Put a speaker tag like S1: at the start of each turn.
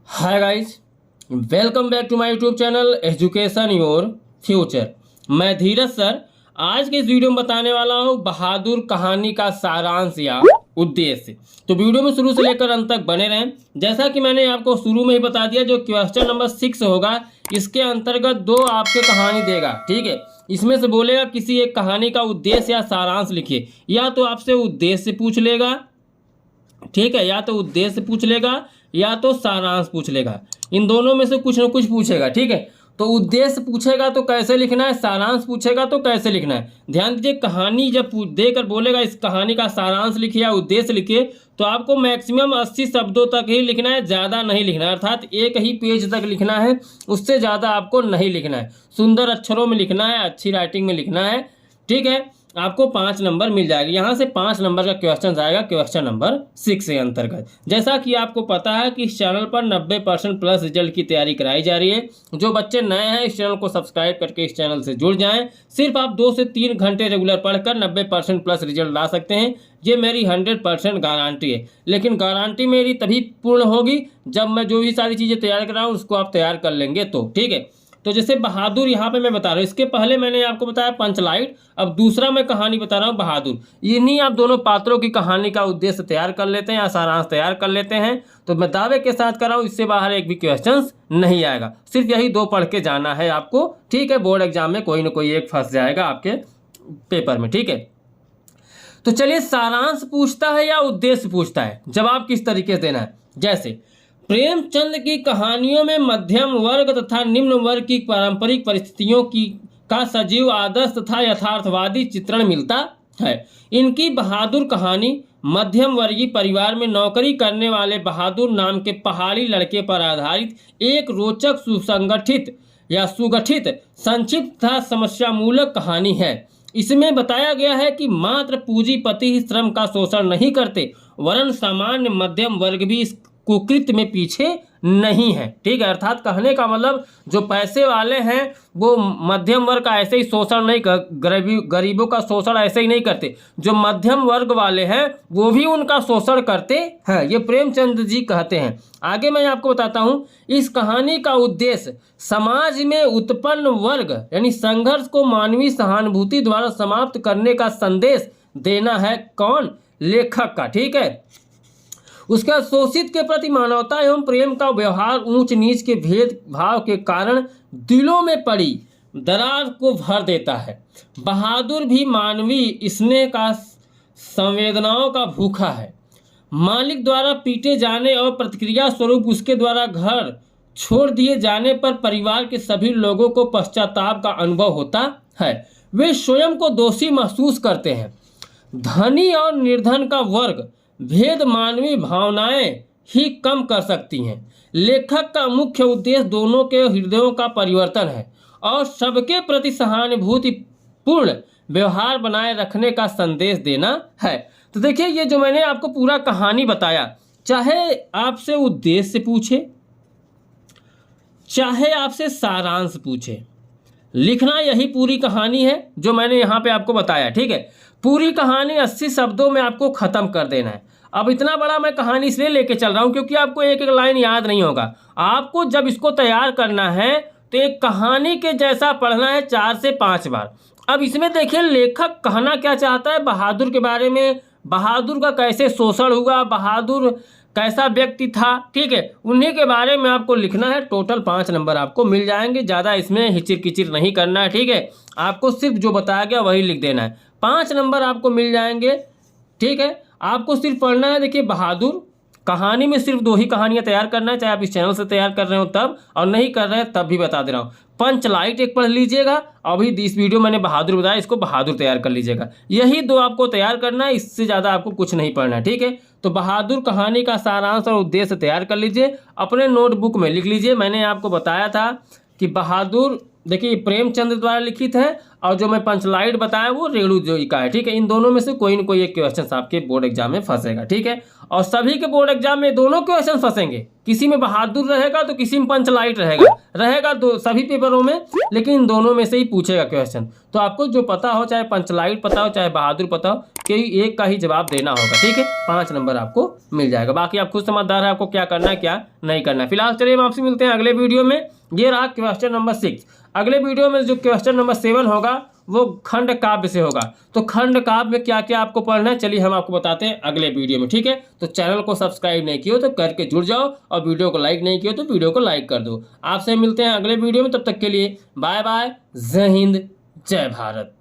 S1: Hi guys, welcome back to my YouTube channel education your future. मैं Dheeraj sir आज के इस वीडियो में बताने वाला हूँ बहादुर कहानी का सारांश या उद्देश्य। तो वीडियो में शुरू से लेकर अंत तक बने रहें। जैसा कि मैंने आपको शुरू में ही बता दिया, जो क्वेश्चन नंबर 6 होगा इसके अंतर्गत दो आपके कहानी देगा। ठीक है, इसमें से बोलेगा किसी एक कहानी का उद्देश्य या सारांश लिखिए। या तो आपसे उद्देश्य पूछ लेगा, ठीक है, या तो उद्देश्य पूछ लेगा या तो सारांश पूछ लेगा। इन दोनों में से कुछ ना कुछ पूछेगा। ठीक है, तो उद्देश्य पूछेगा तो कैसे लिखना है, सारांश पूछेगा तो कैसे लिखना है। ध्यान दीजिए, कहानी जब देकर बोलेगा इस कहानी का सारांश लिखिए या उद्देश्य लिखिए, तो आपको मैक्सिमम 80 शब्दों तक ही लिखना है, ज़्यादा नहीं लिखना है। अर्थात एक ही पेज तक लिखना है, उससे ज़्यादा आपको नहीं लिखना है। सुंदर अक्षरों में लिखना है, अच्छी राइटिंग में लिखना है। ठीक है, आपको 5 नंबर मिल जाएगा। यहाँ से 5 नंबर का क्वेश्चन आएगा क्वेश्चन नंबर 6 के अंतर्गत। जैसा कि आपको पता है कि इस चैनल पर 90% प्लस रिजल्ट की तैयारी कराई जा रही है। जो बच्चे नए हैं इस चैनल को सब्सक्राइब करके इस चैनल से जुड़ जाएं। सिर्फ आप 2 से 3 घंटे रेगुलर पढ़कर 90% प्लस रिजल्ट ला सकते हैं। ये मेरी 100% गारंटी है। लेकिन गारंटी मेरी तभी पूर्ण होगी जब मैं जो भी सारी चीज़ें तैयार कराऊँ उसको आप तैयार कर लेंगे तो। ठीक है, तो जैसे बहादुर यहाँ पे मैं बता रहा हूँ, इसके पहले मैंने आपको बताया पंचलाइट, अब दूसरा मैं कहानी बता रहा हूँ बहादुर। इन्हीं आप दोनों पात्रों की कहानी का उद्देश्य तैयार कर लेते हैं या सारांश तैयार कर लेते हैं तो मैं दावे के साथ कर रहा हूँ इससे बाहर एक भी क्वेश्चन नहीं आएगा। सिर्फ यही 2 पढ़ के जाना है आपको। ठीक है, बोर्ड एग्जाम में कोई ना कोई एक फंस जाएगा आपके पेपर में। ठीक है, तो चलिए, सारांश पूछता है या उद्देश्य पूछता है, जवाब किस तरीके से देना है। जैसे प्रेमचंद की कहानियों में मध्यम वर्ग तथा निम्न वर्ग की पारंपरिक परिस्थितियों का सजीव आदर्श तथा यथार्थवादी चित्रण मिलता है। इनकी बहादुर कहानी मध्यम वर्गीय परिवार में नौकरी करने वाले बहादुर नाम के पहाड़ी लड़के पर आधारित एक रोचक सुगठित संक्षिप्त तथा समस्यामूलक कहानी है। इसमें बताया गया है कि मात्र पूंजीपति ही श्रम का शोषण नहीं करते, वरन सामान्य मध्यम वर्ग भी इस कुकृत्य में पीछे नहीं है। ठीक है, अर्थात कहने का मतलब जो पैसे वाले हैं वो मध्यम वर्ग का ऐसे ही शोषण नहीं गरीबों का शोषण ऐसे ही नहीं करते, जो मध्यम वर्ग वाले हैं वो भी उनका शोषण करते हैं। ये प्रेमचंद जी कहते हैं। आगे मैं आपको बताता हूँ, इस कहानी का उद्देश्य समाज में उत्पन्न वर्ग यानी संघर्ष को मानवीय सहानुभूति द्वारा समाप्त करने का संदेश देना है। कौन? लेखक का। ठीक है, उसका शोषित के प्रति मानवता एवं प्रेम का व्यवहार ऊंच नीच के भेदभाव के कारण दिलों में पड़ी दरार को भर देता है। बहादुर भी मानवीय स्नेह का संवेदनाओं का भूखा है। मालिक द्वारा पीटे जाने और प्रतिक्रिया स्वरूप उसके द्वारा घर छोड़ दिए जाने पर परिवार के सभी लोगों को पश्चाताप का अनुभव होता है। वे स्वयं को दोषी महसूस करते हैं। धनी और निर्धन का वर्ग भेद मानवीय भावनाएं ही कम कर सकती हैं। लेखक का मुख्य उद्देश्य दोनों के हृदयों का परिवर्तन है और सबके प्रति सहानुभूति पूर्ण व्यवहार बनाए रखने का संदेश देना है। तो देखिए, ये जो मैंने आपको पूरा कहानी बताया, चाहे आपसे उद्देश्य पूछे चाहे आपसे सारांश पूछे, लिखना यही पूरी कहानी है जो मैंने यहाँ पे आपको बताया। ठीक है, पूरी कहानी 80 शब्दों में आपको ख़त्म कर देना है। अब इतना बड़ा मैं कहानी इसलिए लेके चल रहा हूँ क्योंकि आपको एक एक लाइन याद नहीं होगा। आपको जब इसको तैयार करना है तो एक कहानी के जैसा पढ़ना है 4 से 5 बार। अब इसमें देखिए लेखक कहना क्या चाहता है बहादुर के बारे में, बहादुर का कैसे शोषण हुआ, बहादुर कैसा व्यक्ति था। ठीक है, उन्हीं के बारे में आपको लिखना है। टोटल 5 नंबर आपको मिल जाएंगे, ज़्यादा इसमें हिचिर किचिर नहीं करना है। ठीक है, आपको सिर्फ जो बताया गया वही लिख देना है। 5 नंबर आपको मिल जाएंगे। ठीक है, आपको सिर्फ पढ़ना है। देखिए, बहादुर कहानी में सिर्फ 2 ही कहानियाँ तैयार करना है, चाहे आप इस चैनल से तैयार कर रहे हो तब, और नहीं कर रहे हैं तब भी बता दे रहा हूँ। पंचलाइट एक पढ़ लीजिएगा, अभी इस वीडियो मैंने बहादुर बताया, इसको बहादुर तैयार कर लीजिएगा। यही 2 आपको तैयार करना है, इससे ज़्यादा आपको कुछ नहीं पढ़ना है। ठीक है, तो बहादुर कहानी का सारांश और उद्देश्य तैयार कर लीजिए, अपने नोटबुक में लिख लीजिए। मैंने आपको बताया था कि बहादुर देखिए प्रेमचंद द्वारा लिखित है और जो मैं पंचलाइट बताया वो रेणु जोई का है। ठीक है, इन दोनों में से कोई ना कोई एक क्वेश्चन आपके बोर्ड एग्जाम में फंसेगा। ठीक है, और सभी के बोर्ड एग्जाम में दोनों क्वेश्चन फंसेंगे। किसी में बहादुर रहेगा तो किसी में पंचलाइट रहेगा तो सभी पेपरों में, लेकिन इन दोनों में से ही पूछेगा क्वेश्चन। तो आपको जो पता हो, चाहे पंचलाइट पता हो चाहे बहादुर पता हो, कोई एक का ही जवाब देना होगा, ठीक है। 5 नंबर आपको मिल जाएगा। बाकी आप खुद समझदार है आपको क्या करना है क्या नहीं करना है। फिलहाल चलिए हम आपसे मिलते हैं अगले वीडियो में। ये रहा क्वेश्चन नंबर 6। अगले वीडियो में जो क्वेश्चन नंबर 7 होगा वो खंड काव्य से होगा। तो खंड काव्य में क्या क्या आपको पढ़ना है चलिए हम आपको बताते हैं अगले वीडियो में, ठीक है। तो चैनल को सब्सक्राइब नहीं किया तो करके जुड़ जाओ, और वीडियो को लाइक नहीं किया तो वीडियो को लाइक कर दो। आपसे मिलते हैं अगले वीडियो में, तब तक के लिए बाय बाय, जय हिंद, जय भारत।